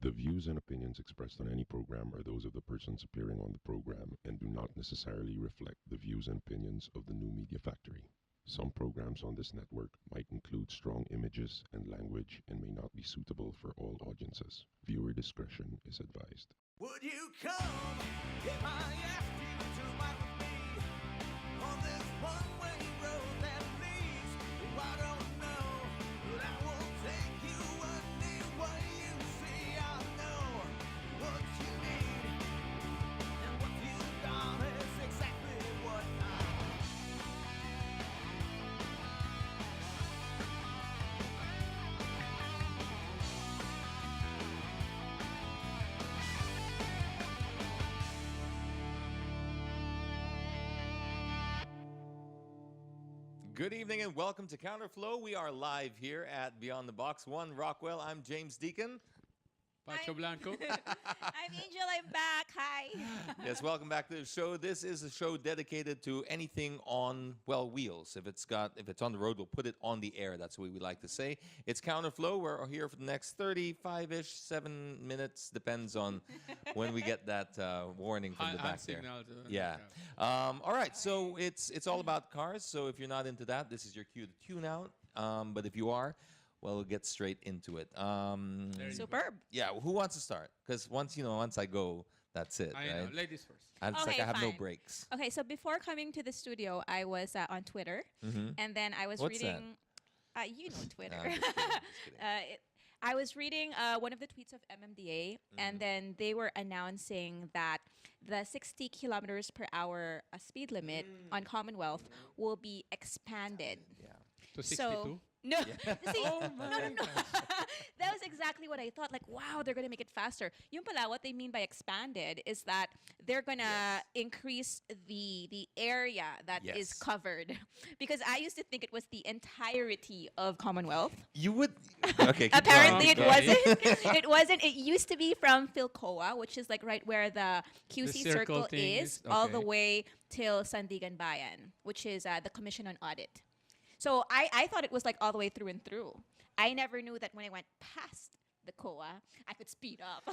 The views and opinions expressed on any program are those of the persons appearing on the program and do not necessarily reflect the views and opinions of the New Media Factory. Some programs on this network might include strong images and language and may not be suitable for all audiences. Viewer discretion is advised. Would you come if I asked you to ride with me on this one-way road that leads? I don't know, but I will take you anywhere you see. I know what you need, and what you got is exactly what I Good evening and welcome to Counterflow. We are live here at Beyond the Box 1 Rockwell. I'm James Deacon. Pacho Blanco. I'm Angel, I'm back. Hi. Yes, welcome back to the show. This is a show dedicated to anything on, well, wheels. If it's on the road, we'll put it on the air. That's what we like to say. It's Counterflow. We're here for the next 35-ish, 7 minutes. Depends on when we get that warning from the back there. Yeah. All right. So it's all about cars. So if you're not into that, this is your cue to tune out. But if you are, well, we'll get straight into it. Superb. Yeah, who wants to start? Because once I go, that's it, I right? know, ladies first. And it's Okay, like I have no fine. breaks. Okay, so before coming to the studio, I was on Twitter, and then I was What's that? reading. You know Twitter. I'm just kidding, just kidding. I was reading one of the tweets of MMDA, and then they were announcing that the 60 kilometers per hour speed limit on Commonwealth will be expanded. Yeah. To So 62. no, see, Oh no. my That was exactly what I thought. Like, wow, they're gonna make it faster. Yung pala, what they mean by expanded is that they're gonna increase the area that is Yes. covered. Because I used to think it was the entirety of Commonwealth. You would. Okay. keep Apparently, it going, keep going. wasn't. It wasn't. It used to be from Philcoa, which is like right where the QC circle circle thing is, is- all the okay. way till Sandigan Bayan, which is the Commission on Audit. So I thought it was like all the way through and through. I never knew that when I went past the COA, I could speed up.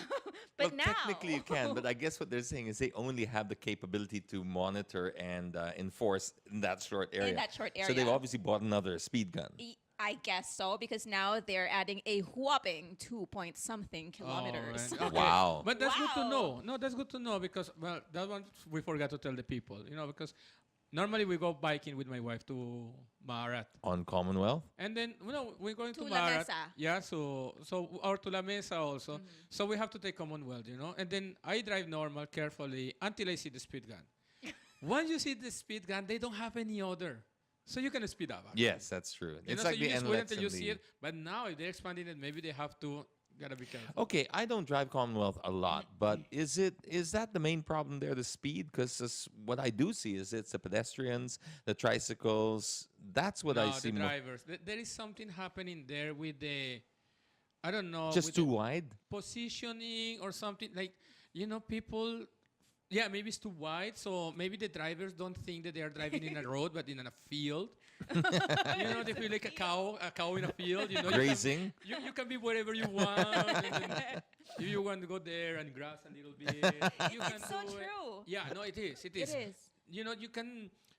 But Well, now, technically you can, but I guess what they're saying is they only have the capability to monitor and enforce in that short area. that short So they've area. obviously bought another speed gun. I guess so, because now they're adding a whopping 2-point-something kilometers. right. Okay. Wow. But that's good to Wow. know. No, that's good to know because, well, that one we forgot to tell the people, because normally we go biking with my wife to Marat. On Commonwealth? And then, we're going to To La Marat. Mesa. Yeah, so or to La Mesa also. So we have to take Commonwealth, And then I drive normal, carefully, until I see the speed gun. Once you see the speed gun, they don't have any other. So you can speed up. actually. Yes, that's true. It's So like you the just wait NLEX until and you see the- it. But now if they're expanding it, maybe they have to, gotta be careful. Okay, I don't drive Commonwealth a lot, but is that the main problem there, the speed? Because what I do see is it's the pedestrians, the tricycles. That's what I No, see the more. drivers. There is something happening there with the, I don't know, Just with too the wide. positioning or something like, people. Yeah, maybe it's too wide, so maybe the drivers don't think that they are driving in a road, but in a field. They feel like a cow in a field. Grazing. You can be wherever you want. And then if you want to go there and grass a little bit, you can It's so do it. true. Yeah, no, it is. It It is. is.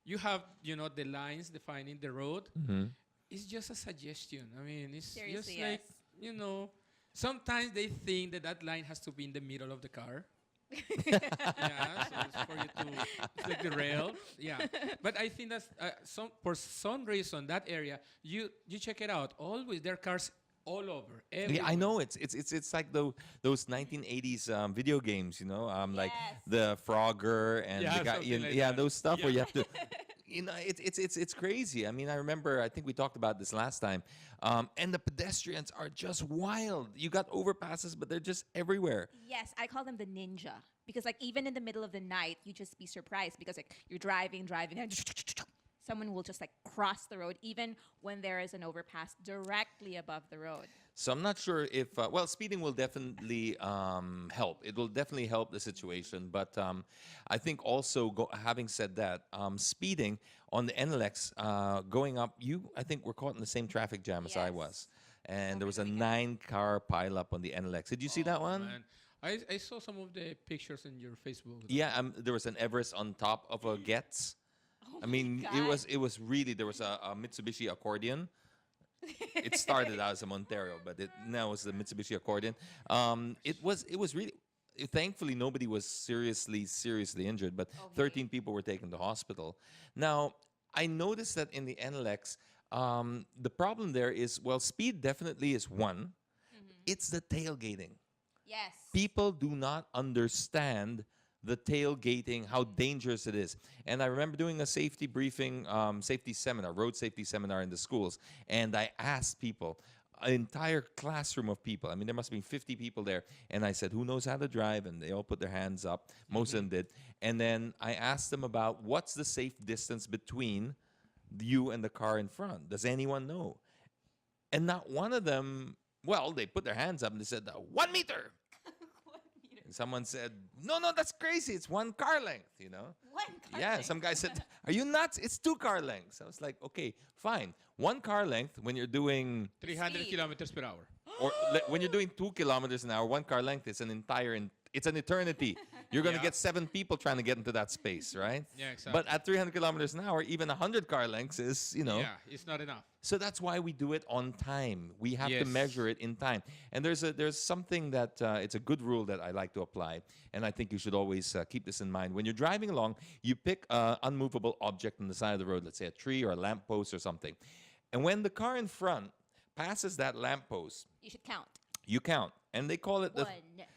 You have, the lines defining the road. Mm-hmm. It's just a suggestion. I mean, it's Seriously, just like, sometimes they think that line has to be in the middle of the car. Yeah, so it's for you to, it's like the rail. Yeah. But I think that's, for some reason, that area, you check it out. Always, there are cars all over. Yeah, I everywhere. know it's like those 1980s video games, like Yes. the Frogger and Yeah, the guy, something like yeah, that. those stuff where Yeah. you have to, it's crazy. I mean, I remember, I think we talked about this last time, and the pedestrians are just wild. You got overpasses, but they're just everywhere. Yes, I call them the ninja. Because like even in the middle of the night, you just be surprised because like you're driving, and someone will just like cross the road even when there is an overpass directly above the road. So I'm not sure if, speeding will definitely help. It will definitely help the situation. But I think also, having said that, speeding on the NLEX going up, I think were caught in the same traffic jam as I Yes. was. and Over there was the a weekend. 9-car pileup on the NLX. Did you see that Oh, one? man. I saw some of the pictures in your Facebook. Yeah, there was an Everest on top of a Getz. Oh I my mean, God. it was really there was a Mitsubishi accordion. It started out as a Montero, but it now is the Mitsubishi accordion. It was really. Thankfully, nobody was seriously injured, but Okay. 13 people were taken to hospital. Now, I noticed that in the NLX, the problem there is well, speed definitely is one. It's the tailgating. Yes. People do not understand the tailgating, how dangerous it is. And I remember doing a safety briefing, safety seminar, road safety seminar in the schools, and I asked people, an entire classroom of people. I mean, there must have been 50 people there. And I said, who knows how to drive? And they all put their hands up. Most of them did. And then I asked them about what's the safe distance between you and the car in front. Does anyone know? And not one of them, well, they put their hands up and they said, 1 meter. And someone said, no, that's crazy. It's 1 car length, you know? One car Yeah, length. some guy said, are you nuts? It's 2 car lengths. I was like, okay, fine. 1 car length when you're doing, 300 Speed. kilometers per hour. or when you're doing 2 kilometers an hour, 1 car length is it's an eternity. You're going to Yeah. get 7 people trying to get into that space, right? Yeah, exactly. But at 300 kilometers an hour, even 100 car lengths is, you know. Yeah, it's not enough. So that's why we do it on time. We have to Yes. measure it in time. And there's something that it's a good rule that I like to apply, and I think you should always keep this in mind. When you're driving along, you pick an unmovable object on the side of the road, let's say a tree or a lamppost or something. And when the car in front passes that lamppost, You should count. you count. And they call it One.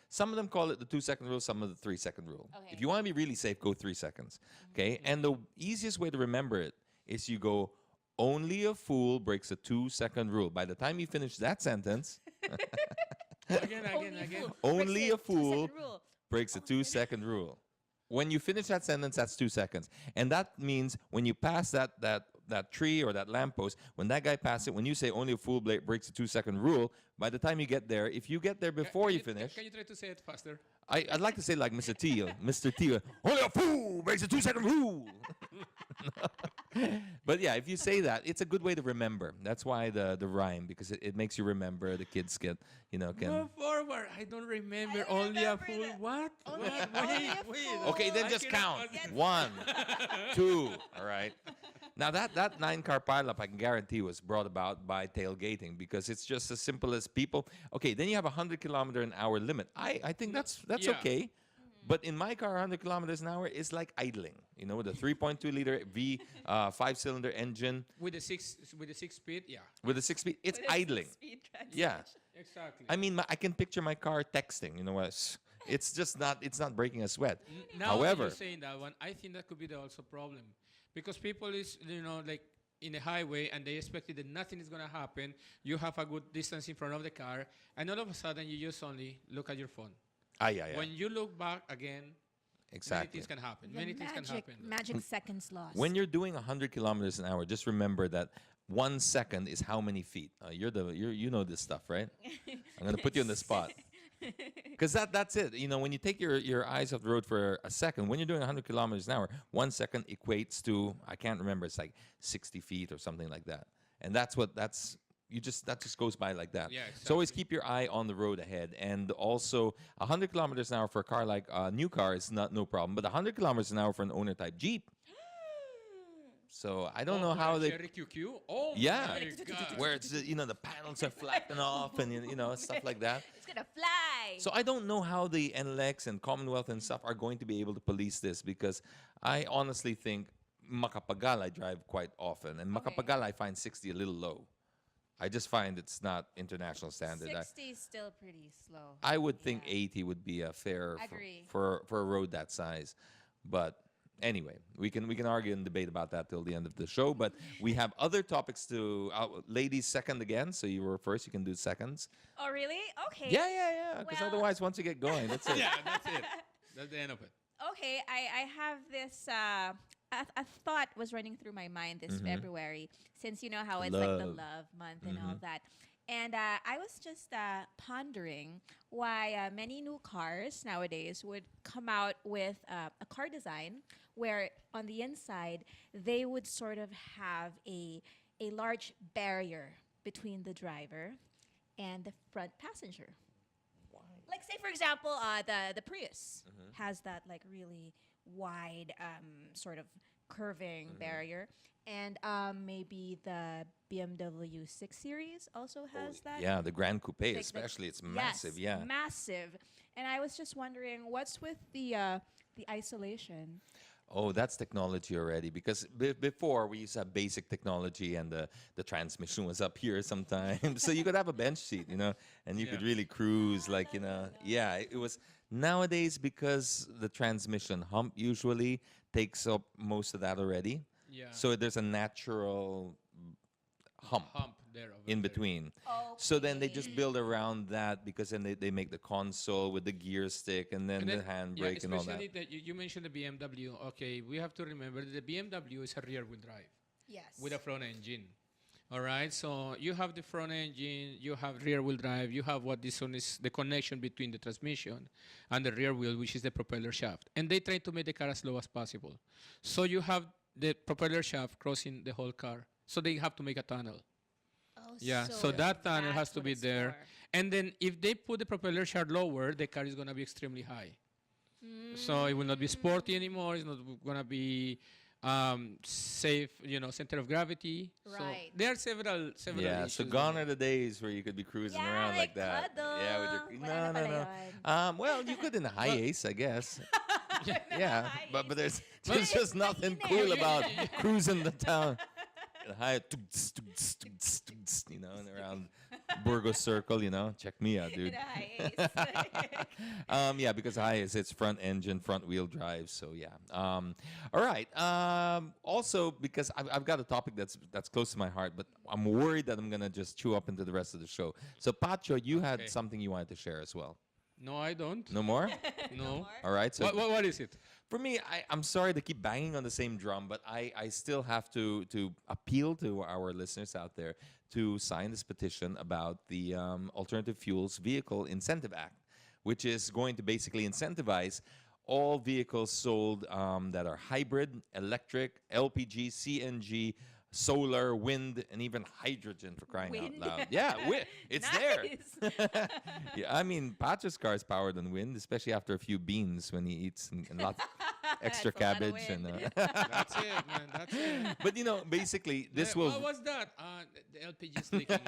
some of them call it the 2-second rule, some of the 3-second rule. Okay. If you want to be really safe, go 3 seconds. Okay? And the easiest way to remember it is you go, only a fool breaks a 2-second rule. By the time you finish that sentence, Again. only a breaks the fool 2-second rule. breaks a 2-second rule. When you finish that sentence, that's 2 seconds. And that means when you pass that tree or that lamppost, when that guy passes it, when you say only a fool breaks a 2-second rule, by the time you get there, if you get there before you finish, Can you try to say it faster? I'd like to say like Mr. T. Mr. T. Only a fool breaks a 2-second rule. But yeah, if you say that, it's a good way to remember. That's why the rhyme, because it makes you remember. The kids get, can. Go forward. I don't remember. I don't Only a remember fool. that. What? Only- What? only a Wait. fool. Okay, then I just cannot count. Yes. 1, 2. All right. Now that 9-car pileup, I can guarantee, was brought about by tailgating, because it's just as simple as people. Okay, then you have a 100-kilometer-an-hour limit. I think that's Yeah. okay. But in my car, 100 kilometers an hour is like idling. You know, with a 3.2-liter V 5-cylinder engine With the six speed, yeah. with a 6-speed, it's With a idling. speed Yeah. Exactly. I mean, I can picture my car texting. You know what? It's just not. It's not breaking a sweat. Now However, you're saying that one, I think that could be the also problem, because people is like in the highway and they expected that nothing is gonna happen. You have a good distance in front of the car, and all of a sudden you just only look at your phone. yeah. When you look back again, many Exactly. things can happen. The Many things can happen. magic seconds lost. When you're doing 100 kilometers an hour, just remember that 1 second is how many feet. You know this stuff, right? I'm gonna put you on the spot. Because that's it. You know, when you take your eyes off the road for a second, when you're doing 100 kilometers an hour, 1 second equates to, I can't remember, it's like 60 feet or something like that. And that just goes by like that. Yeah, So always exactly. keep your eye on the road ahead. And also, 100 kilometers an hour for a car like a new car is no problem. But 100 kilometers an hour for an owner type Jeep. So I don't know how they. Cherry QQ. Oh Yeah. my God. Where it's the panels are flapping off and stuff like that. It's gonna fly. So I don't know how the NLEX and Commonwealth and stuff are going to be able to police this, because I honestly think Macapagal I drive quite often, and Okay. Macapagal I find 60 a little low. I just find it's not international standard. 60 is still pretty slow. I would think Yeah. 80 would be a fair Agree. for a road that size, but. Anyway, we can argue and debate about that till the end of the show, but we have other topics to. Ladies second again, so you were first. You can do seconds. Oh, really? Okay. Yeah. Because Well- otherwise, once you get going, that's it. Yeah, that's it. That's the end of it. Okay, I have this. A thought was running through my mind this February, since you know how it's like the Love. love month and all that. And I was just pondering why many new cars nowadays would come out with a car design where on the inside they would sort of have a large barrier between the driver and the front passenger. Like, say for example, the Prius has that like really wide sort of curving barrier, and maybe the BMW 6 Series also has that. Yeah, the Grand Coupe, like the- especially, it's massive. Yes, Yeah. massive. And I was just wondering, what's with the isolation? Oh, that's technology already. Because before we used to have basic technology, and the transmission was up here sometimes, so you could have a bench seat, and you could Yeah. really cruise, like Yeah, it was nowadays because the transmission hump usually takes up most of that already. Yeah. So there's a natural hump there over in there. between. So then they just build around that, because then they make the console with the gear stick and then the handbrake and all that. Especially that you mentioned the BMW. Okay, we have to remember that the BMW is a rear-wheel drive Yes. with a front engine. All right, so you have the front engine, you have rear-wheel drive, you have what this one is the connection between the transmission and the rear wheel, which is the propeller shaft. And they try to make the car as low as possible. So you have the propeller shaft crossing the whole car. So they have to make a tunnel. Oh, Yeah, so that tunnel has that's to what be it's there. for. And then if they put the propeller shaft lower, the car is going to be extremely high. So it will not be sporty anymore. It's not going to be safe, center of gravity. So Right. there are several Yeah, issues. so with gone it. are the days where you could be cruising Yeah, around like like that. Yeah, with cuddle. your Wala na no. pala Well, you could in the high ace, I guess. Yeah, but there's It's just nothing mainit. cool about cruising the town. The high, and around Burgos Circle, check me out, dude. Yeah, because high is it's front engine, front wheel drive. So yeah. All right. Also, because I've got a topic that's close to my heart, but I'm worried that I'm gonna just chew up into the rest of the show. So Pacho, you Okay. had something you wanted to share as well. No, I don't. No more? No. All right. So What is it? for me, I'm sorry to keep banging on the same drum, but I still have to appeal to our listeners out there to sign this petition about the Alternative Fuels Vehicle Incentive Act, which is going to basically incentivize all vehicles sold that are hybrid, electric, LPG, CNG, solar, wind, and even hydrogen, for crying Wind? out loud. Yeah, it's there. Nice. Yeah, I mean, Pacho's car is powered on wind, especially after a few beans when he eats and lots extra That's a lot of cabbage and. wind. That's it, man. That's it. But basically, this Yeah, will What was that? The LPG is leaking.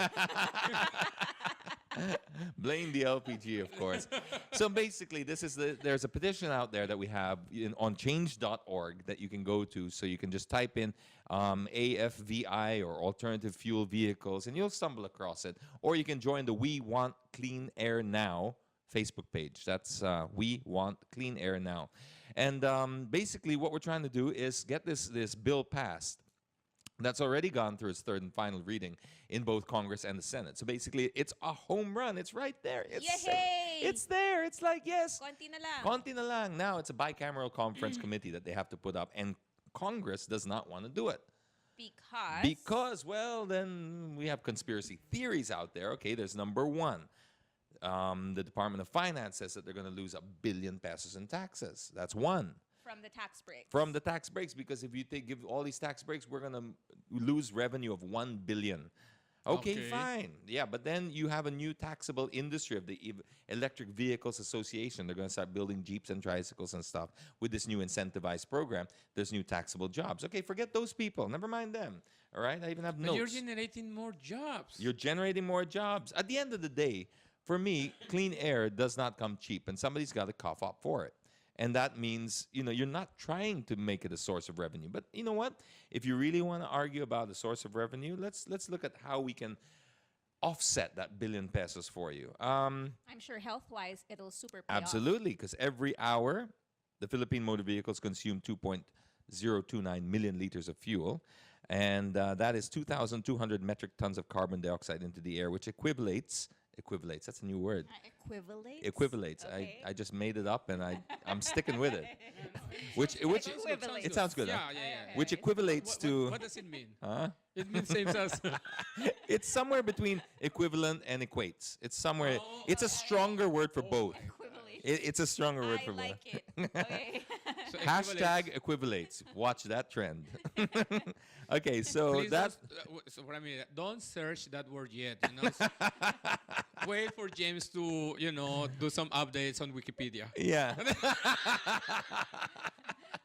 blame the LPG, of course. So basically, there's a petition out there that we have on change.org that you can go to. So you can just type in AFVI or alternative fuel vehicles, and you'll stumble across it. Or you can join the We Want Clean Air Now Facebook page. That's We Want Clean Air Now. And basically, what we're trying to do is get this bill passed. That's already gone through its third and final reading in both Congress and the Senate. So basically, it's a home run. It's right there. Yay! It's there. It's like, yes, Konti na lang. konti na lang. Now it's a bicameral conference committee that they have to put up, and Congress does not want to do it. Because, well, then we have conspiracy theories out there. Okay, there's number one. The Department of Finance says that they're going to lose 1 billion pesos in taxes. That's one. From the tax breaks. From the tax breaks, because if you give all these tax breaks, we're going to lose revenue of 1 billion. Okay, Okay. fine. Yeah, but then you have a new taxable industry of the Electric Vehicles Association. They're going to start building Jeeps and tricycles and stuff with this new incentivized program. There's new taxable jobs. Okay, forget those people. Never mind them. All right, I even have But you're notes. generating more jobs. You're generating more jobs. At the end of the day, for me, clean air does not come cheap, and somebody's got to cough up for it. And that means, you're not trying to make it a source of revenue. But you know what? If you really want to argue about the source of revenue, let's look at how we can offset that 1 billion pesos for you. I'm sure health-wise, it'll super pay off. Absolutely, because every hour, the Philippine motor vehicles consume 2.029 million liters of fuel. And that is 2,200 metric tons of carbon dioxide into the air, which equivalates, that's a new word. Equivalate? I just made it up, and I'm sticking with it. Which Equivalate. it sounds good. Yeah, huh? yeah, yeah. Which equivalates to What does it mean? huh? It means same as. It's somewhere between equivalent and equates. It's somewhere. It's a stronger word for both. Equivalate. It's a stronger word I for like both. it. Okay. So Hashtag equivalates. Watch that trend. Okay, so Please that so what I mean, don't search that word yet. Wait for James to, do some updates on Wikipedia. yeah,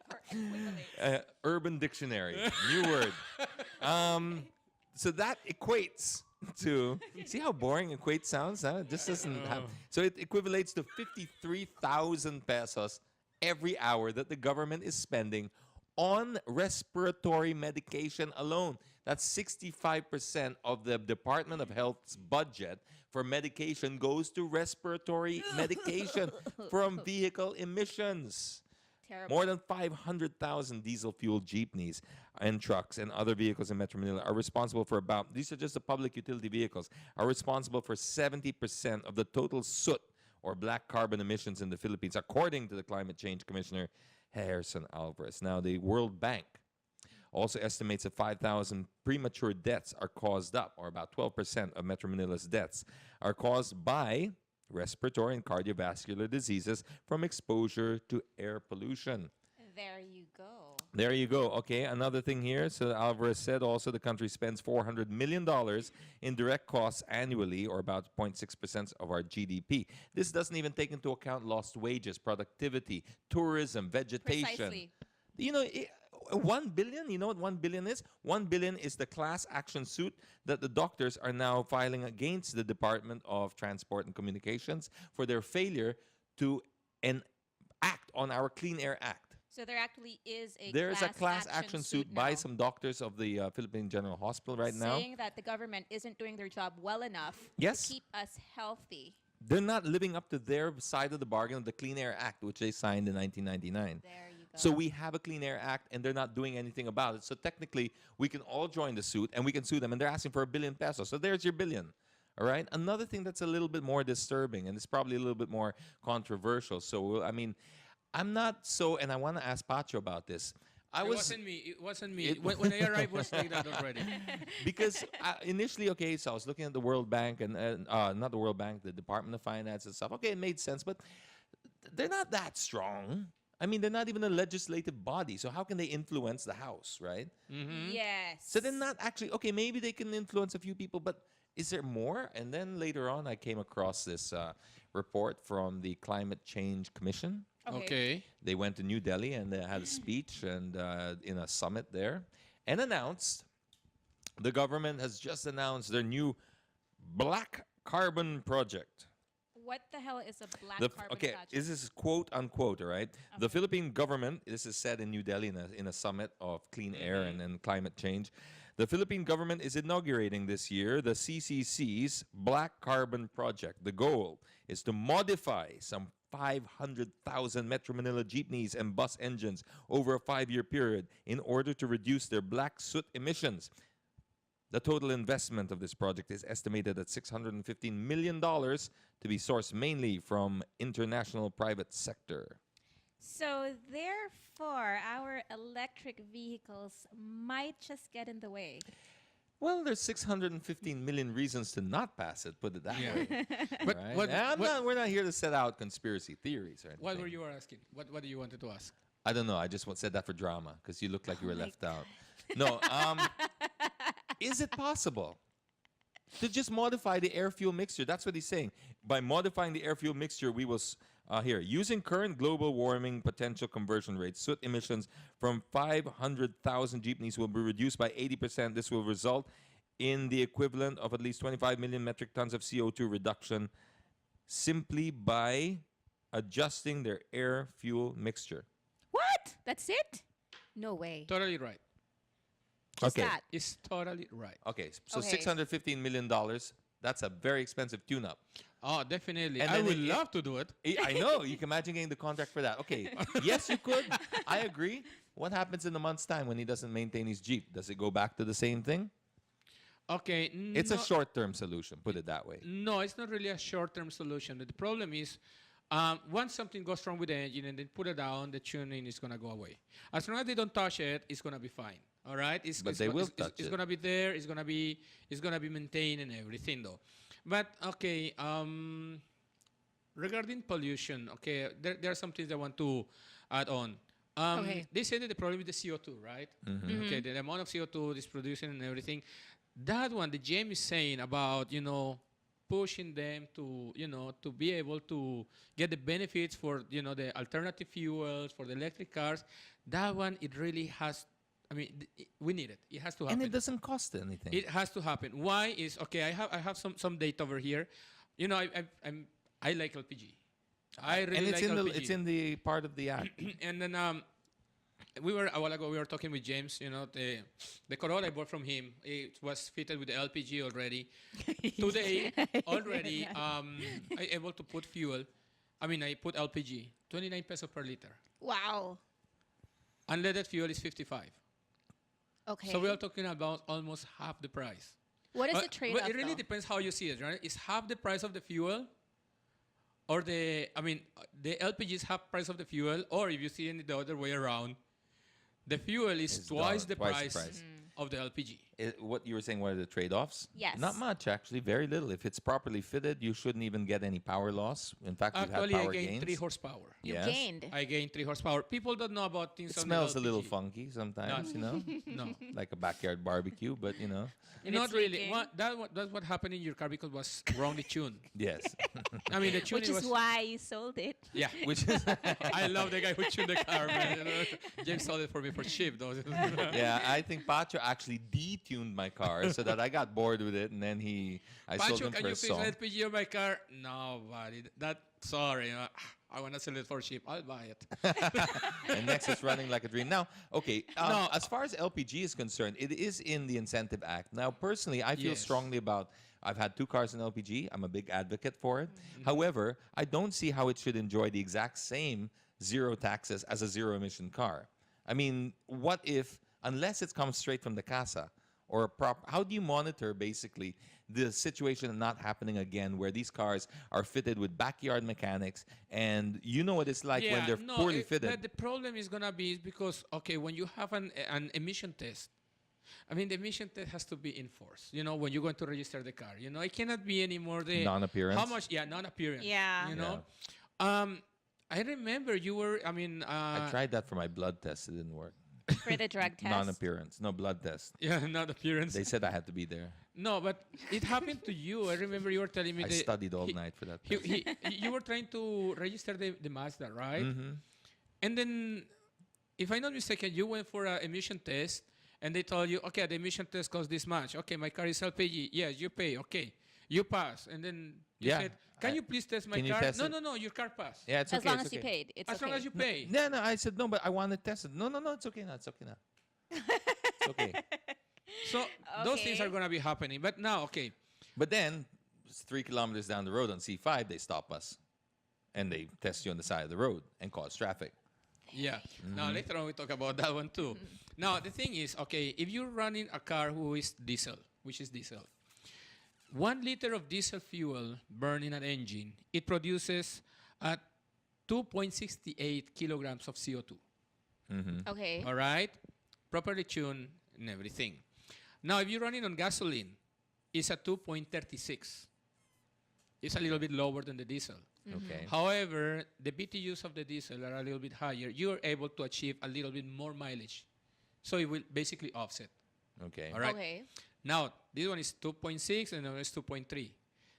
For equivalate. Urban Dictionary, new word. So that equates to see how boring equate sounds. Huh? It just doesn't have. So it equivalates to 53,000 pesos every hour that the government is spending on respiratory medication alone. That's 65% of the Department of Health's budget for medication goes to respiratory medication from vehicle emissions. Terrible. More than 500,000 diesel-fueled jeepneys and trucks and other vehicles in Metro Manila are responsible for these are just the public utility vehicles, are responsible for 70% of the total soot or black carbon emissions in the Philippines, according to the Climate Change Commissioner, Harrison Alvarez. Now, the World Bank also estimates that 5,000 premature deaths are caused up, or about 12% of Metro Manila's deaths, are caused by respiratory and cardiovascular diseases from exposure to air pollution. There you go. There you go. Okay, another thing here. So Alvarez said also the country spends $400 million in direct costs annually, or about 0.6% of our GDP. This doesn't even take into account lost wages, productivity, tourism, vegetation. Precisely. You know, 1 billion, you know what 1 billion is? 1 billion is the class action suit that the doctors are now filing against the Department of Transport and Communications for their failure to act on our Clean Air Act. So there actually is a There's a class action suit by now some doctors of the Philippine General Hospital right now. saying that the government isn't doing their job well enough Yes. to keep us healthy. They're not living up to their side of the bargain of the Clean Air Act, which they signed in 1999. There you go. So we have a Clean Air Act, and they're not doing anything about it. So technically, we can all join the suit, and we can sue them, and they're asking for $1 billion pesos. So there's your billion. All right. Another thing that's a little bit more disturbing, and it's probably a little bit more controversial. So I mean, I'm not so, and I want to ask Pacho about this. It wasn't me. It wasn't me. When I arrived, it was like that already. Because initially, okay, so I was looking at the World Bank and not the World Bank, the Department of Finance and stuff. Okay, it made sense, but they're not that strong. I mean, they're not even a legislative body, so how can they influence the House, right? Yes. So they're not actually, okay, maybe they can influence a few people, but is there more? And then later on, I came across this report from the Climate Change Commission. Okay. They went to New Delhi and they had a speech and in a summit there and announced the government has just announced their new black carbon project. What the hell is a black carbon Okay, project? this is quote unquote, all right? The Philippine government, this is said in New Delhi in a summit of clean air and climate change. The Philippine government is inaugurating this year the CCC's Black Carbon Project. The goal is to modify some 500,000 Metro Manila jeepneys and bus engines over a 5-year period in order to reduce their black soot emissions. The total investment of this project is estimated at $615 million to be sourced mainly from international private sector. So therefore, our electric vehicles might just get in the way. Well, there's 615 million reasons to not pass it, put it that Yeah. way. But Right? We're not here to set out conspiracy theories or anything. what were you asking? What do you wanted to ask? I don't know. I just said that for drama because you look like you were my left out. No. Is it possible to just modify the air fuel mixture? That's what he's saying. By modifying the air fuel mixture, we will using current global warming potential conversion rates, soot emissions from 500,000 jeepneys will be reduced by 80%. This will result in the equivalent of at least 25 million metric tons of CO2 reduction simply by adjusting their air fuel mixture. What? That's it? No way. Totally right. Just Okay. that. It's totally right. Okay, so Okay. $615 million, that's a very expensive tune-up. Oh, definitely. And I then would it- love to do it. I know. You can imagine getting the contract for that. Okay. Yes, you could. I agree. What happens in a month's time when he doesn't maintain his Jeep? Does it go back to the same thing? Okay. It's a short-term solution, put it that way. No, it's not really a short-term solution. The problem is, once something goes wrong with the engine and they put it down, the tuning is gonna go away. As long as they don't touch it, it's gonna be fine. All right. But they will touch It's it. gonna be there. It's gonna be maintained and everything though. But okay. Regarding pollution, okay, there are some things I want to add on. Okay. They said that the problem is the CO2, right? Okay, the amount of CO2 is producing and everything. That one, the James is saying about, pushing them to, to be able to get the benefits for, the alternative fuels, for the electric cars. That one, it really has, we need it. It has to happen. And it doesn't cost anything. It has to happen. Why is, okay, I have some data over here. I like LPG. I really and it's like in LPG. it's in the part of the act. And then a while ago we were talking with James. The Corolla I bought from him. It was fitted with the LPG already. Today already, I able to put fuel. I put LPG, 29 pesos per liter. Wow. Unleaded fuel is 55. Okay. So we are talking about almost half the price. What is But- the trade-off? But it really though? depends how you see it, right? It's half the price of the fuel, or the LPG is half price of the fuel, or if you see it the other way around, the fuel is It's twice the twice the price price. of the LPG. What you were saying, what are the trade-offs? Yes. Not much, actually. Very little. If it's properly fitted, you shouldn't even get any power loss. In fact, we've had Actually, I power gained gains. 3 horsepower. You Yes. gained. I gained 3 horsepower. People don't know about things It on smells the a little LPG. funky sometimes, No, like a backyard barbecue, but If not it's really. leaking. That's what happened in your car because it was wrongly tuned. yes. The tuning Which is was why you sold it. yeah. Which is, I love the guy who tuned the car, man. James sold it for me for cheap, though. yeah, I think Pacho actually detuned my car so that I got bored with it, and then I sold Pacho, him can for you a fix song. LPG on my car? No, buddy. Sorry. I want to sell it for cheap. I'll buy it. And next it's running like a dream. Now, okay, No. as far as LPG is concerned, it is in the Incentive Act. Now, personally, I feel Yes. strongly about. I've had 2 cars in LPG. I'm a big advocate for it. However, I don't see how it should enjoy the exact same zero taxes as a zero emission car. What if, unless it comes straight from the casa or how do you monitor basically the situation not happening again where these cars are fitted with backyard mechanics and you know what it's like when they're poorly fitted? But the problem is going to be because, okay, when you have an emission test, the emission test has to be enforced. When you're going to register the car, it cannot be anymore the Non-appearance? How much? Yeah, non-appearance. Yeah. I remember you were. I tried that for my blood test. It didn't work. For the drug test. Non-appearance. No blood test. Yeah, non-appearance. They said I had to be there. No, but it happened to you. I remember you were telling me I that studied all night for that he- test. you were trying to register the Mazda, right? Mhm. And then, if I'm not mistaken, you went for an emission test, and they told you, okay, the emission test costs this much. Okay, my car is LPG. Yes, you pay. Okay, you pass. And then you Yeah, said, can I- you please test my can you car? test No, it? no, your car passed. Yeah, it's As okay. long it's as you okay. paid. It's As okay. long as you pay. No, I said no, but I want to test it. No, it's okay now. It's okay now. It's okay. So those things Okay. are going to be happening. But now, okay, But then, 3 kilometers down the road on C5, they stop us. And they test you on the side of the road and cause traffic. yeah. Now, later on, we talk about that one too. Now, the thing is, okay, if you're running a car which is diesel, 1 liter of diesel fuel burned in an engine, it produces 2.68 kilograms of CO2. Okay. All right? Properly tuned and everything. Now, if you're running on gasoline, it's at 2.36. It's a little bit lower than the diesel. Okay. However, the BTUs of the diesel are a little bit higher. You're able to achieve a little bit more mileage. So it will basically offset. Okay. All right? Okay. Now, this one is 2.6 and the other is 2.3.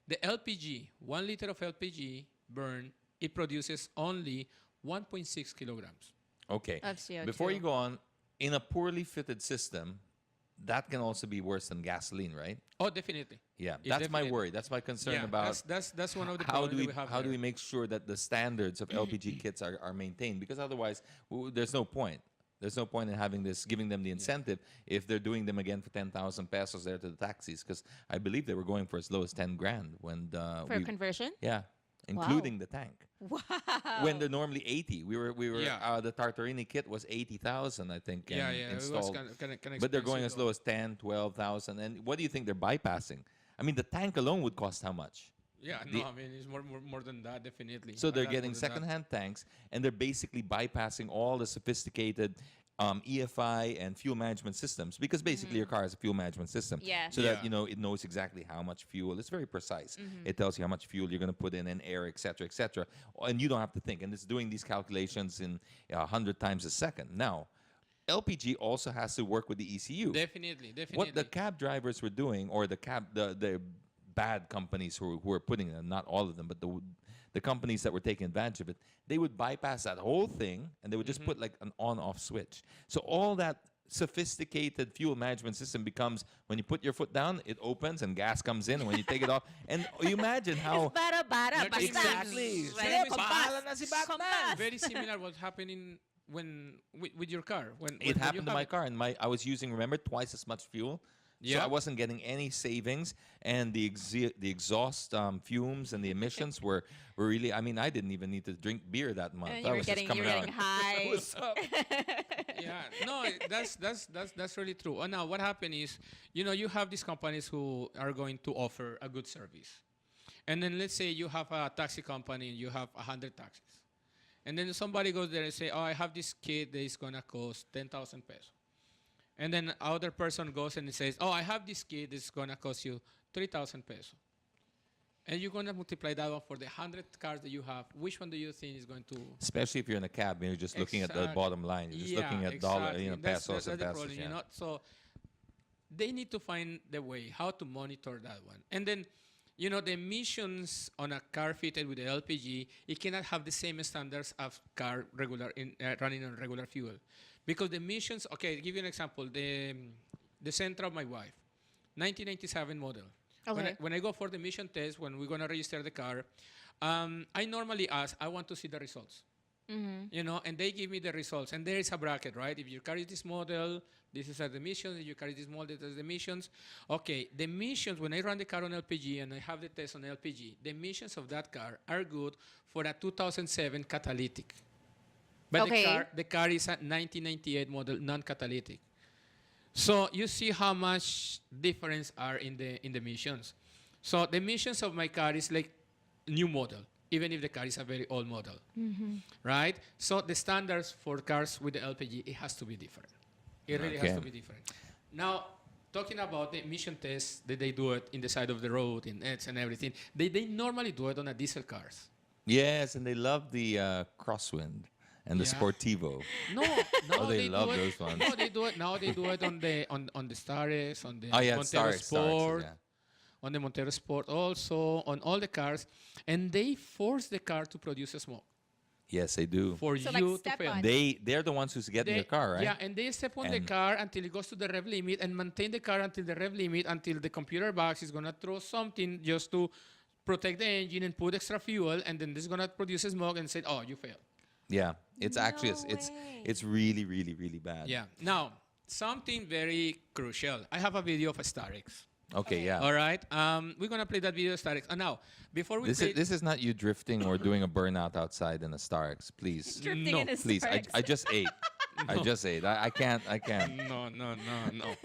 The LPG, 1 liter of LPG burn, it produces only 1.6 kilograms. Okay. Of CO2. Before you go on, in a poorly fitted system, that can also be worse than gasoline, right? Oh, definitely. Yeah. It That's my definitely- worry. That's my concern Yeah, about that's one of the how problems do we that we have how do there. we make sure that the standards of LPG kits are maintained? Because otherwise, there's no point. There's no point in having this, giving them the incentive if they're doing them again for 10,000 pesos there to the taxis. Because I believe they were going for as low as 10 grand when For conversion? yeah, including the tank. Wow. When they're normally 80, we were Yeah. the Tartarini kit was 80,000, I think. Yeah, and yeah. It was installed. kind of But they're going as low as 10, 12,000. And what do you think they're bypassing? The tank alone would cost how much? Yeah, the- no, it's more than that, definitely. So A they're lot getting more than that. secondhand tanks, and they're basically bypassing all the sophisticated EFI and fuel management systems, because basically your car has a fuel management system. Yeah. So Yeah. that it knows exactly how much fuel. It's very precise. It tells you how much fuel you're going to put in and air, etc., etc. And you don't have to think. And it's doing these calculations in 100 times a second. Now, LPG also has to work with the ECU. Definitely. What the cab drivers were doing, or the bad companies who were putting them, not all of them, but the companies that were taking advantage of it, they would bypass that whole thing and they would just put like an on-off switch. So all that sophisticated fuel management system becomes, when you put your foot down, it opens and gas comes in, and when you take it off, and you imagine how Bara, basta. exactly. Ready, Bahala na si Batman. Kompas. Very similar what's happening when with your car. When It when happened you to my have car, and I was using, remember, twice as much fuel. So Yeah. I wasn't getting any savings, and the exhaust fumes and the emissions were really. I mean, I didn't even need to drink beer that month. And I you were was just getting coming out. high. What's up? Yeah, no, that's really true. And now what happened is, you have these companies who are going to offer a good service, and then let's say you have a taxi company and you have 100 taxis, and then somebody goes there and say, oh, I have this kit that is gonna cost 10,000 pesos, and then other person goes and says, oh, I have this kit that's gonna cost you 3,000 pesos. And you're going to multiply that one for the 100 cars that you have. Which one do you think is going to... Especially if you're in a cab and you're just looking at the Exactly. bottom line. You're just Yeah, looking at exactly. pesos and the pesos. problem, Yeah. So they need to find the way how to monitor that one. And then, the emissions on a car fitted with the LPG, it cannot have the same standards as car running on regular fuel. Because the emissions, okay, I'll give you an example. The Sentra of my wife, 1997 model. Okay. When I go for the emission test, when we're going to register the car, I normally ask, I want to see the results. And they give me the results. And there is a bracket, right? If you carry this model, this is the emissions. If you carry this model, this is the emissions. Okay, the emissions, when I run the car on LPG and I have the test on LPG, the emissions of that car are good for a 2007 catalytic. But Okay. the car is a 1998 model, non-catalytic. So you see how much difference are in the emissions. So the emissions of my car is like new model, even if the car is a very old model, right? So the standards for cars with the LPG, it has to be different. It really has Okay. to be different. Now, talking about the emission tests that they do it in the side of the road, in ads and everything, they normally do it on a diesel cars. Yes, and they love the Crosswind and the Yeah. Sportivo. No, Oh, they do love it. those ones. No, they do it. Now they do it on the Stares, on the Oh yeah, Montero Starks, Sport, yeah. on the Montero Sport, also on all the cars, and they force the car to produce a smoke Yes, they do. for So, like, you to step fail. on. They're the ones who's getting your car, right? Yeah, and they step on the And- car until it goes to the rev limit and maintain the car until the rev limit, until the computer box is gonna throw something just to protect the engine and put extra fuel, and then this is gonna produce a smoke and say, oh, you failed. Yeah, it's actually No it's way. it's really really really bad. Yeah. Now, something very crucial. I have a video of a Starix. Okay, yeah. All right. We're gonna play that video, Starix. And now, before we This play, is not you drifting or doing a burnout outside in a Starks, please. Drifting No, in his Please, I sparks. just ate. I just ate. I can't. no.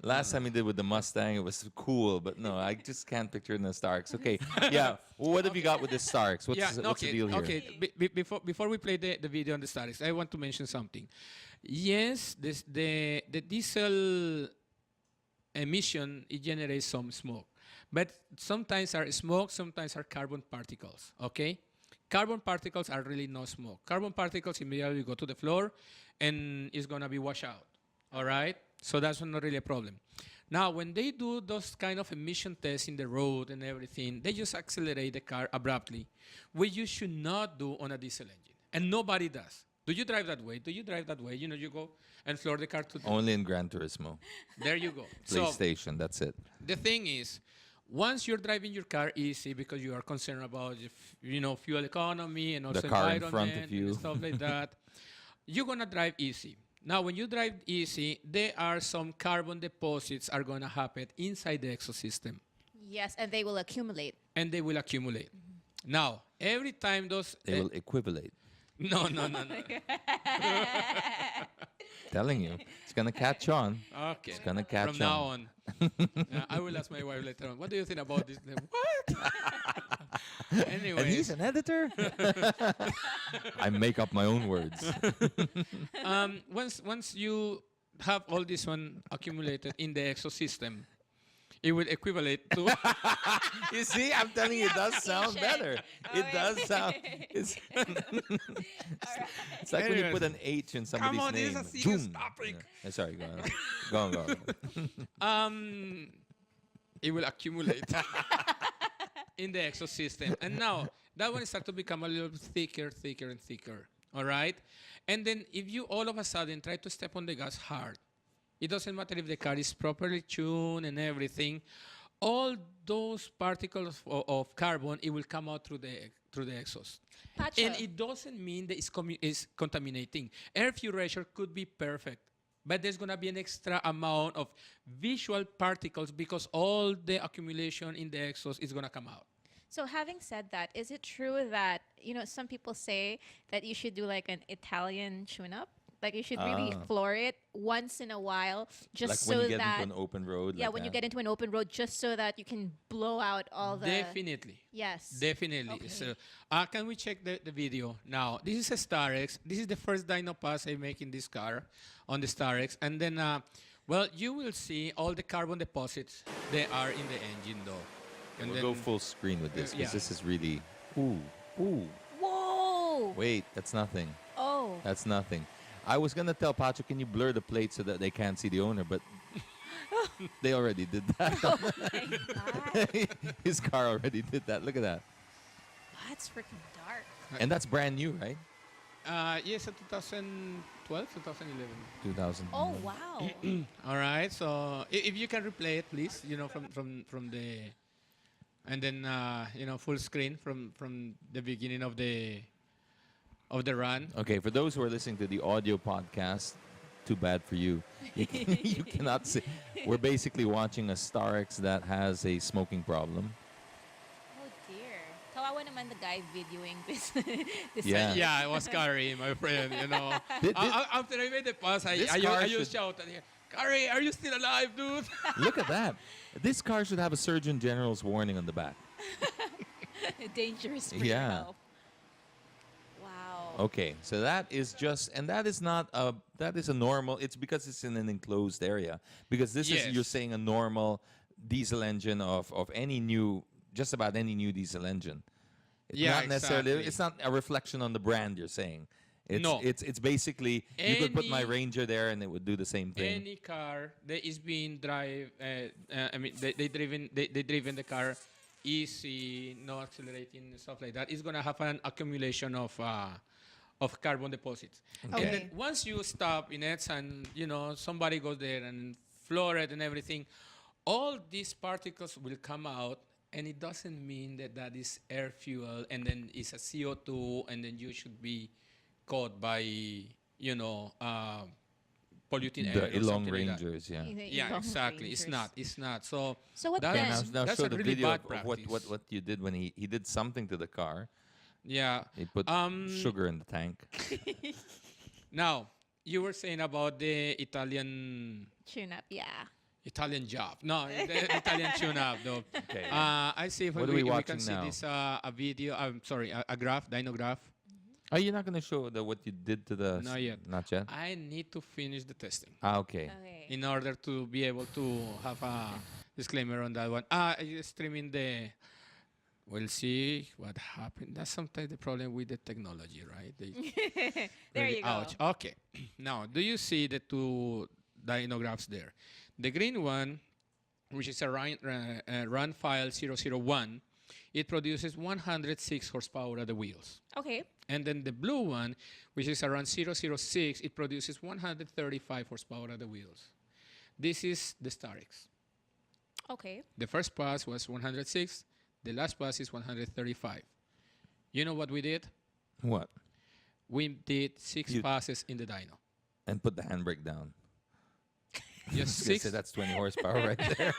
Last time he did with the Mustang, it was cool, but no, I just can't picture it in the Starks. Okay, yeah. Well, what have you got with the Starks? What's the deal here? Okay. Before we play the video on the Starix, I want to mention something. Yes, the diesel emission, it generates some smoke, but sometimes are smoke, sometimes are carbon particles. Okay, carbon particles are really no smoke. Carbon particles immediately go to the floor, and it's gonna be washed out. All right, so that's not really a problem. Now, when they do those kind of emission tests in the road and everything, they just accelerate the car abruptly, which you should not do on a diesel engine, and nobody does. Do you drive that way? Do you drive that way? You go and floor the car to the... Only in Gran Turismo, There you go. So PlayStation. That's it. the thing is, once you're driving your car easy because you are concerned about fuel economy and also The car in front environment of you. and stuff like that, you're gonna drive easy. Now, when you drive easy, there are some carbon deposits are gonna happen inside the exhaust system, Yes, and they will accumulate. and they will accumulate. Now, every time those They will equivalate. no. Telling you, it's gonna catch on. Okay. It's gonna catch From now on, I will ask my wife later on. What do you think about this? What? Anyway, And he's an editor? I make up my own words. once you have all this one accumulated in the exosystem, it will equivalate to You see, I'm telling you, it does sound better. It does sound. It's, it's like when you Anyways. put an H in somebody's on, this name. is a serious Zoom. topic. Yeah. Sorry, go on. Go on, go on. It will accumulate in the exosystem. And now that one start to become a little thicker, thicker, and thicker. All right? And then if you all of a sudden try to step on the gas hard, it doesn't matter if the car is properly tuned and everything, all those particles of carbon, it will come out through the exhaust. Pacho. And it doesn't mean that it's contaminating. Air pressure could be perfect, but there's going to be an extra amount of visual particles because all the accumulation in the exhaust is going to come out. So having said that, is it true that, some people say that you should do like an Italian tune-up? Like you should really floor it once in a while, just Like so when you get that into an open road. yeah, like when you that. get into an open road, just so that you can blow out all the Definitely. yes. Definitely. Okay. So, can we check the video now? This is a Star X. This is the first dyno pass I make in this car on the Star X. And then, well, you will see all the carbon deposits they are in the engine, though. And We'll go full screen with this because yeah. this is really. Ooh. Whoa! Wait, that's nothing. Oh. That's nothing. I was gonna tell Pacho, can you blur the plate so that they can't see the owner, but they already did that. Oh my God. His car already did that. Look at that. That's freaking dark. And that's brand new, right? Yes, 2012, 2011. 2000. Oh wow. All right. So if you can replay it, please. From the, and then full screen from the beginning of the run. Okay, for those who are listening to the audio podcast, too bad for you. You cannot see. We're basically watching a Star X that has a smoking problem. Oh dear. Kawawa naman the guy videoing this. this Yeah. Yeah, it was Kari, my friend. After I made the pass, I This car just should- shouted here, Kari, are you still alive, dude? Look at that. This car should have a Surgeon General's warning on the back. Dangerous for Yeah. your health. Wow. Okay, so that is just, and that is not a, that is a normal, it's because it's in an enclosed area. Because this is, Yes. you're saying a normal diesel engine of any new, just about any new diesel engine. It's Yeah, not necessarily, exactly. it's not a reflection on the brand you're saying. It's, No. It's basically, you could put my Any- Ranger there and it would do the same thing. Any car that is being they driven the car easy, no accelerating, stuff like that, is gonna have an accumulation of carbon deposits. Okay. And then once you stop in it, and somebody goes there and floor it and everything, all these particles will come out, and it doesn't mean that is air fuel, and then it's a CO2, and then you should be caught by polluting air. The or long something like that. Rangers, yeah. Yeah, Long exactly. It's Rangers. not. It's not. So So what that- then? Now that's show a the really video bad of what practice. you did when he did something to the car. yeah. He put sugar in the tank. Now you were saying about the Italian Tune up, yeah. job. No, the Italian tune-up though. Okay. I see if What are we we can watching see now? this a video. I'm sorry, a graph, dyno graph. Are you not going to show what you did to the... Not yet. Not yet? I need to finish the testing Okay. Okay. in order to be able to have a disclaimer on that one. Streaming the. We'll see what happened. That's sometimes the problem with the technology, right? There Really you go. ouch. Okay. Now, do you see the two dynographs there? The green one, which is a run file 001, it produces 106 horsepower at the wheels. Okay. And then the blue one, which is around 006, it produces 135 horsepower at the wheels. This is the Star X. Okay. The first pass was 106. The last pass is 135. You know what we did? What? We did 6 You- passes in the dyno. And put the handbrake down. Just Say 6, that's 20 horsepower right there.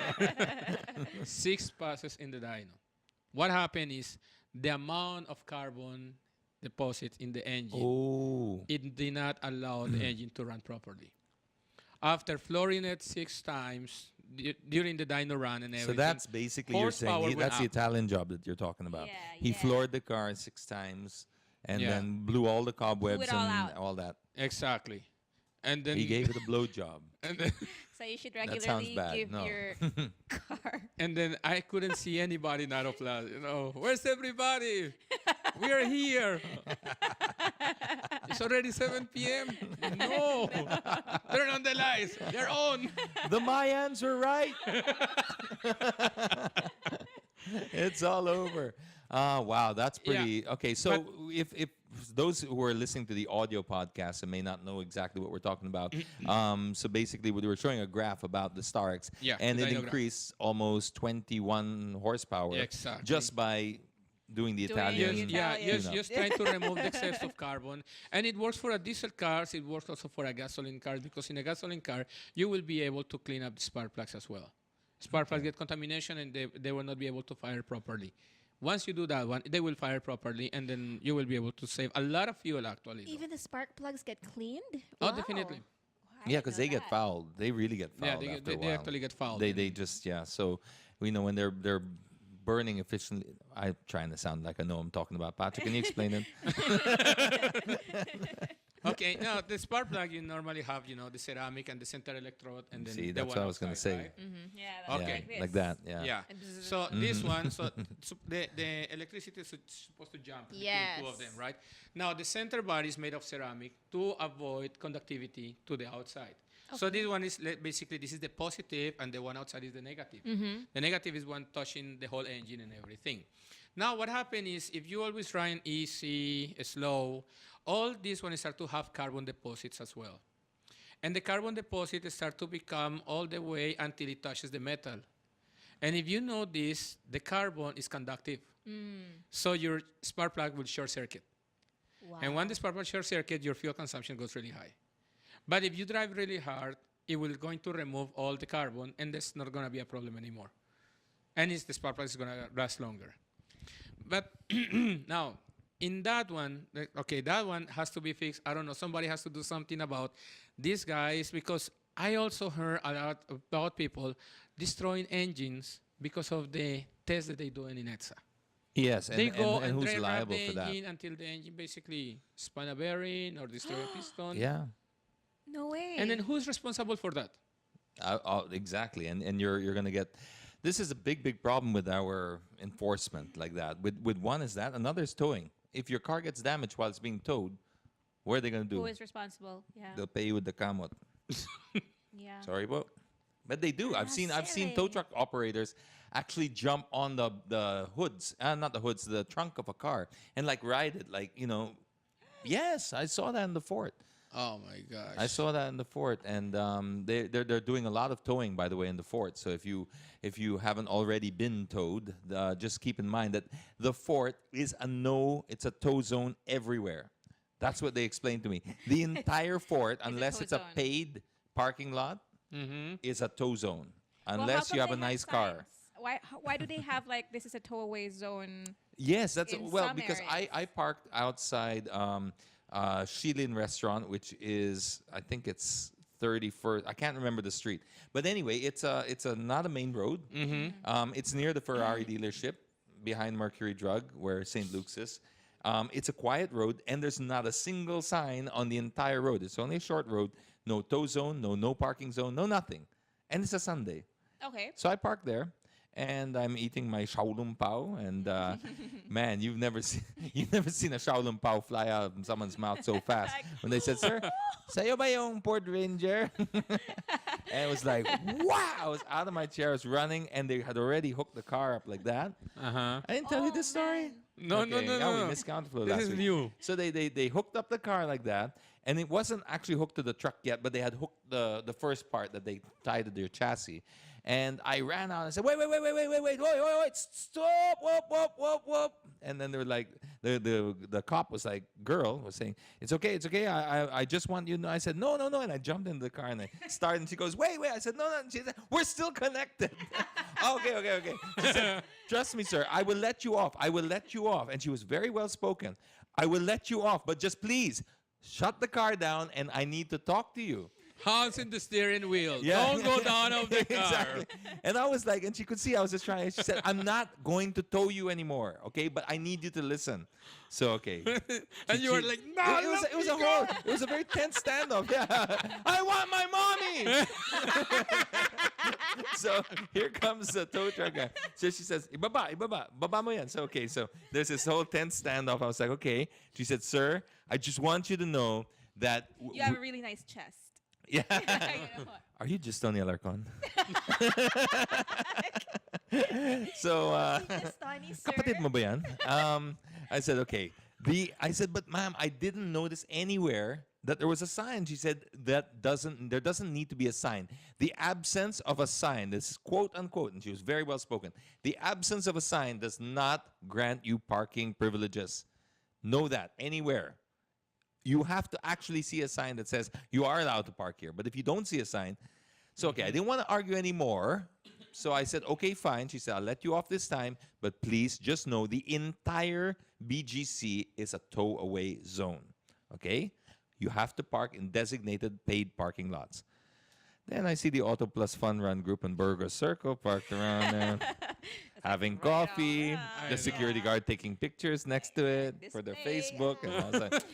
6 passes in the dyno. What happened is the amount of carbon deposits in the engine, Oh. it did not allow the engine to run properly. After flooring it 6 times, during the dyno run and everything. So that's basically you're saying horsepower that's the went up. Italian job that you're talking about. Yeah, He yeah. floored the car 6 times and Yeah. then blew all the cobwebs it all and out. all that. Exactly. And then He gave it a blow job. and then, So you should That sounds regularly bad. give No. your car. and then I couldn't see anybody in Aeroplan. Where's everybody? We are here. It's already 7 p.m. No. Turn on the lights. They're on. The Mayans were right. It's all over. Wow, that's pretty okay. So if those who are listening to the audio podcast and may not know exactly what we're talking about, so basically we were showing a graph about the Starks, Yeah, and the it dyno graph. increased almost 21 horsepower Exactly. just by doing the Doing Italian. the Yeah, Italian. just trying to remove the excess of carbon. And it works for a diesel cars. It works also for a gasoline car, because in a gasoline car, you will be able to clean up the spark plugs as well. Spark plugs get contamination and they will not be able to fire properly. Once you do that one, they will fire properly, and then you will be able to save a lot of fuel, actually. though. Even the spark plugs get cleaned? Oh, Wow. definitely. I Yeah, didn't because know they get that. fouled. They really get Yeah, fouled they, after they, a they while. actually get fouled. They just So we know when they're burning efficiently. I'm trying to sound like I know I'm talking about. Pacho, can you explain it? Okay, now the spark plug, you normally have, the ceramic and the center electrode, and then See, the that's one what I was gonna outside, say. right? Yeah, Okay. like, Yeah, this. like that. Yeah. Yeah. And bzzz. So this one, the electricity is supposed to jump between two of Yes. them, right? Now the center bar is made of ceramic to avoid conductivity to the outside. So this one is basically this is the positive, and the one outside is the negative. The negative is one touching the whole engine and everything. Now what happens is if you always run easy, slow, all these ones start to have carbon deposits as well. And the carbon deposits start to become all the way until it touches the metal. And if you know this, the carbon is conductive. So your spark plug will short circuit. Wow. And when the spark plug short circuit, your fuel consumption goes really high. But if you drive really hard, it will going to remove all the carbon, and there's not going to be a problem anymore. And the spark plug is going to last longer. But now, in that one, that one has to be fixed. I don't know. Somebody has to do something about these guys, because I also heard a lot about people destroying engines because of the tests that they do in ETSA. Yes, They go and who's dry rub liable the for that? engine until the engine basically spun a bearing or destroy a piston. Yeah. No way. And then who's responsible for that? Exactly, and you're gonna get. This is a big problem with our enforcement like that. With one is that, another is towing. If your car gets damaged while it's being towed, what are they gonna do? Who is responsible? Yeah. They'll pay you with the kamot. Yeah. Sorry, but they do. I've seen silly. tow truck operators actually jump on the hoods, not the hoods, the trunk of a car, and like ride it, like Yes, I saw that in the fort. Oh my gosh. I saw that in the fort, and they're doing a lot of towing, by the way, in the fort. So if you haven't already been towed, just keep in mind that the fort is it's a tow zone everywhere. That's what they explained to me. The entire fort, unless tow it's a zone. paid parking lot, is a tow zone. Well, how Unless come you have they a nice car. signs? Why do they have like this is a towaway zone? Yes, that's in well some because areas? I parked outside Shilin restaurant, which is I think it's 31st. I can't remember the street, but anyway, it's not a main road. It's near the Ferrari dealership behind Mercury Drug, where St. Luke's is. It's a quiet road, and there's not a single sign on the entire road. It's only a short road. No tow zone, no parking zone, no nothing, and it's a Sunday. Okay. So I parked there, and I'm eating my Shaolong Pao, and man, you've never seen a Shaolong Pao fly out of someone's mouth so fast. When they said, "Sir, sayo ba yung Ford Ranger?" And it was like, wow! I was out of my chair, I was running, and they had already hooked the car up like that. Uh-huh. I didn't tell you this story. No, Okay. no. Oh, we missed Counterflow This last is week. new. So they hooked up the car like that, and it wasn't actually hooked to the truck yet, but they had hooked the first part that they tied to their chassis. And I ran out and said, wait, stop, whoop. And then they were like, the cop was like, girl was saying, it's okay. I just want you to know. I said, no. And I jumped into the car and I started, and she goes, wait. I said, no. And she said, we're still connected. Okay. She said, trust me, sir, I will let you off. And she was very well spoken. I will let you off, but just please shut the car down and I need to talk to you. Hands in the steering wheel. Yeah. Don't go down off the car. Exactly. And I was like, and she could see I was just trying. She said, I'm not going to tow you anymore, okay? But I need you to listen. So, okay. And you were like, no, It was a very tense standoff. Yeah. I want my mommy. So here comes the tow truck guy. So she says, baba mo yan. So, okay. So there's this whole tense standoff. I was like, okay. She said, sir, I just want you to know that... You have a really nice chest. Yeah. You know what? Are you just on the alarcon? So, Yes, Tony, sir. kapatid mo ba yan? I said, okay. I said, but ma'am, I didn't notice anywhere that there was a sign. She said, there doesn't need to be a sign. The absence of a sign, this is quote unquote, and she was very well spoken. The absence of a sign does not grant you parking privileges. Know that anywhere. You have to actually see a sign that says you are allowed to park here. But if you don't see a sign, so okay, I didn't want to argue anymore. So I said, okay, fine. She said, I'll let you off this time, but please just know the entire BGC is a tow-away zone. Okay? You have to park in designated paid parking lots. Then I see the Auto Plus Fun Run group in Burgos Circle parked around there, having right coffee. on. The security guard taking pictures next to it for their Display, Facebook. And I was like,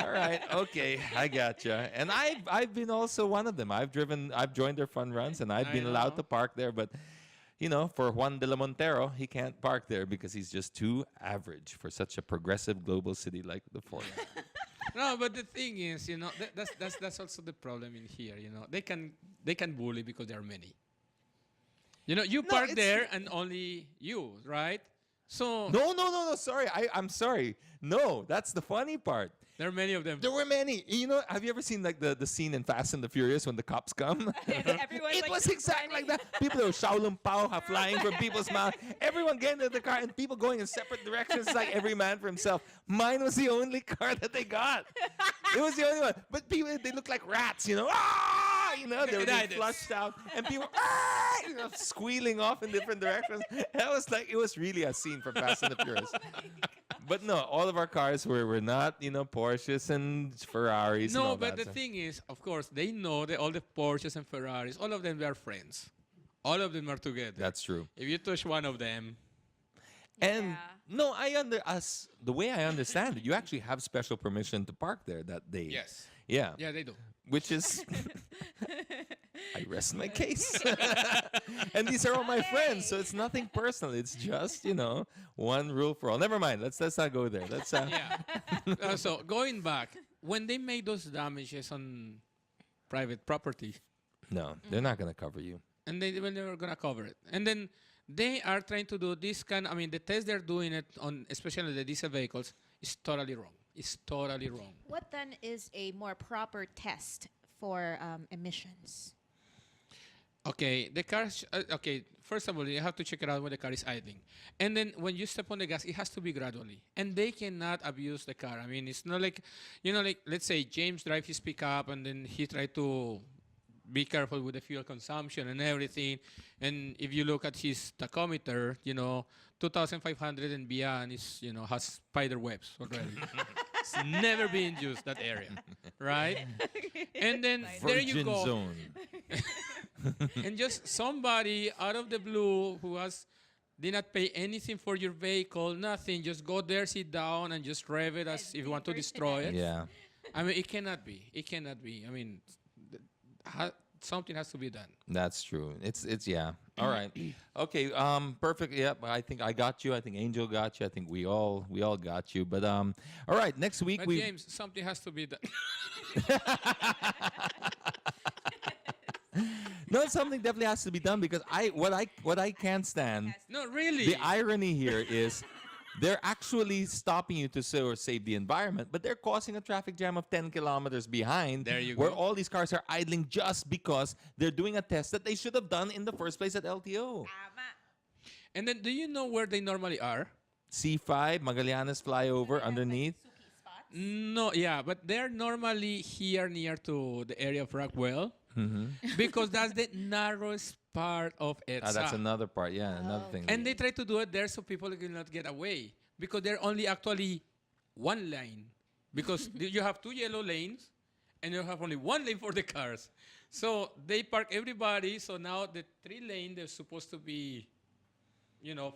all right, okay, I gotcha. And I've been also one of them. I've joined their fun runs, and I've been allowed to park there. But, you know, for Juan de la Montero, he can't park there because he's just too average for such a progressive global city like the Fort. No, but the thing is, you know, that's also the problem in here. You know, they can bully because there are many. You know, you park there and only you, right? So No. Sorry, I'm sorry. No, that's the funny part. there are many of them. There were many. You know, have you ever seen like the scene in Fast and the Furious when the cops come? Everyone's It like was exactly like running. that. People were Shaolin Pao flying from people's mouth. Everyone getting into the car and people going in separate directions. It's like every man for himself. Mine was the only car that they got. It was the only one. But people, they look like rats, you know. Ah! You know, they were being flushed out. And people, ah! You know, squealing off in different directions. That was like, it was really a scene from Fast and the Furious. But no, all of our cars were not, you know, Porsches and Ferraris. and No, all but that, the so. thing is, of course, they know that all the Porsches and Ferraris, all of them are friends. All of them are together. That's true. If you touch one of them, And Yeah. no, the way I understand it, you actually have special permission to park there that day. yes, Yeah. yeah, they do. Which is, I rest my case. And these are all my friends, so it's nothing personal. It's just, you know, one rule for all. Never mind. Let's not go there. Let's. Yeah. So going back, when they made those damages on private property, No, they're not gonna cover you. and when they were gonna cover it, and then they are trying to do this kind. I mean, the test they're doing it on, especially the diesel vehicles, is totally wrong. It's totally wrong. What then is a more proper test for emissions? Okay, the car. Okay, first of all, you have to check it out when the car is idling, and then when you step on the gas, it has to be gradually, and they cannot abuse the car. I mean, it's not like, you know, like let's say James drive his pickup, and then he tried to be careful with the fuel consumption and everything, and if you look at his tachometer, you know, 2,500 and beyond is, you know, has spider webs already. It's never been used that area, right? And then there you Virgin go. zone. And just somebody out of the blue who did not pay anything for your vehicle, nothing, just go there, sit down, and just rev it as if you want to destroy it. Yeah. I mean, it cannot be. It cannot be. I mean, something has to be done. That's true. It's yeah. All right. Okay. Perfect. Yep. I think I got you. I think Angel got you. I think we all got you. But all right. Next week But James, something has to be done. No, something definitely has to be done because what I can't stand. No, really. The irony here is they're actually stopping you to save the environment, but they're causing a traffic jam of 10 kilometers behind. There you where go. all these cars are idling just because they're doing a test that they should have done in the first place at LTO. And then, do you know where they normally are? C5, Magallanes flyover underneath. No, yeah, but they're normally here near to the area of Rockwell because that's the narrowest part of EDSA. That's another part. Yeah, another thing. And they try to do it there so people will not get away because they're only actually one lane because you have two yellow lanes and you have only one lane for the cars. So they park everybody. So now the 3 lane, they're supposed to be,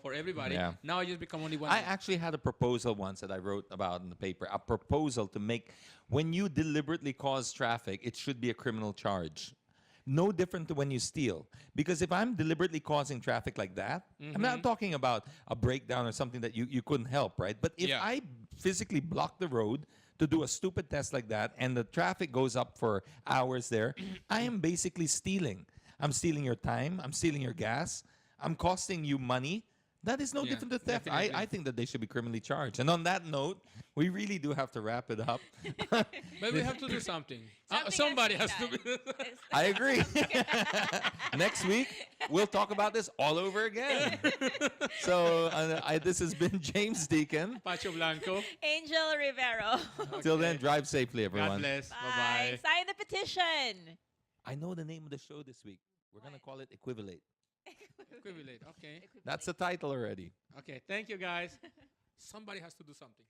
for everybody. Yeah. Now it just become only one I lane. actually had a proposal once that I wrote about in the paper. A proposal to make, when you deliberately cause traffic, it should be a criminal charge. No different to when you steal. Because if I'm deliberately causing traffic like that, I'm not talking about a breakdown or something that you couldn't help, right? But if Yeah. I physically block the road to do a stupid test like that and the traffic goes up for hours there, I am basically stealing. I'm stealing your time. I'm stealing your gas. I'm costing you money. That is no Yeah, different to theft. definitely. I think that they should be criminally charged. And on that note, we really do have to wrap it up. But we have to do something. Something Somebody has has to to. be Be I agree. Next week, we'll talk about this all over again. So this has been James Deacon. Pacho Blanco. Angel Rivero. Till then, drive safely, God everyone. bless. Bye. Bye-bye. Sign the petition. I know the name of the show this week. We're going to call it Equivalate. Equivalate. Okay. That's the title already. Okay. Thank you, guys. Somebody has to do something.